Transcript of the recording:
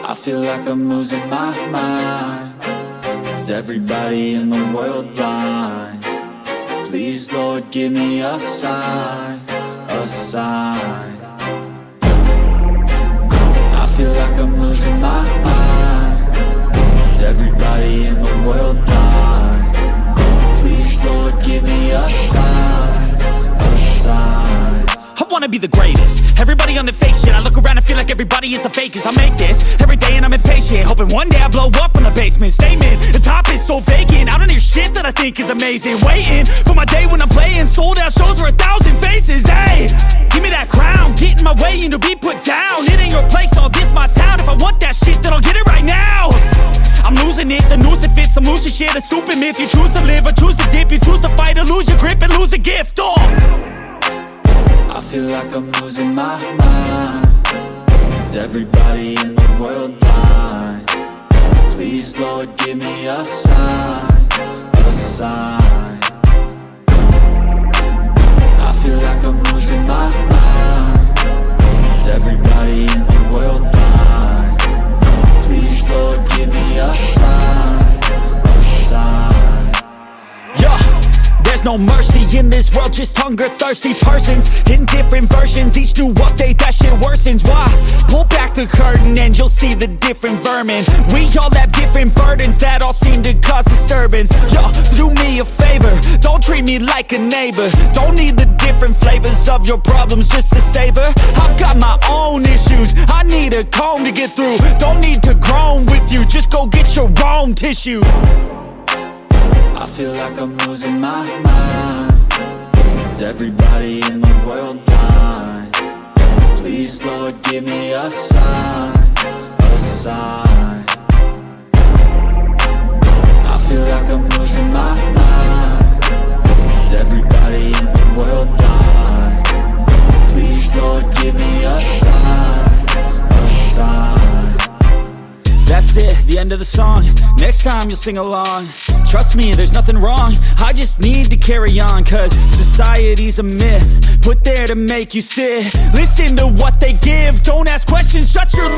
I feel like I'm losing my mind. Is everybody in the world blind? Please, Lord, give me a sign, a sign. I feel like I'm losing my mind. Is everybody in the world blind? Please, Lord, give me a sign, a sign. I wanna be the greatest. Everybody on the fake shit. I look around and feel like everybody is the fakest. I make this every day and I'm impatient, hoping one day I blow up from the basement. Statement, the top is so vacant. I don't hear shit that I think is amazing. Waiting for my day when I'm playing sold out shows for 1,000 faces. Hey, give me that crown, get in my way and to be put down. It ain't your place, no, this my town. If I want that shit, then I'll get it right now. I'm losing it, the noose it fits. I'm losing shit, a stupid myth. You choose to live or choose to dip. You choose to fight or lose your grip and lose a gift. I feel like I'm losing my mind. Is everybody in the world blind? Please, Lord, give me a sign, a sign. I feel like I'm losing my mind. Is everybody in the world blind? Please, Lord, give me a sign, a sign. Yeah. There's no mercy in this world, just hunger-thirsty persons in different versions. Each new update, that shit worsens. Why? Pull back the curtain and you'll see the different vermin. We all have different burdens that all seem to cause disturbance. Yo, so do me a favor, don't treat me like a neighbor. Don't need the different flavors of your problems just to savor. I've got my own issues, I need a comb to get through. Don't need to groan with you, just go get your own tissue. I feel like I'm losing my mind. Is everybody in the world blind? Please, Lord, give me a sign, a sign. I feel like I'm losing my mind. Is everybody in the world blind? Please, Lord, give me a sign, a sign. That's it, the end of the song. Next time you'll sing along. Trust me, there's nothing wrong. I just need to carry on, cause society's a myth put there to make you sit. Listen to what they give, don't ask questions, shut your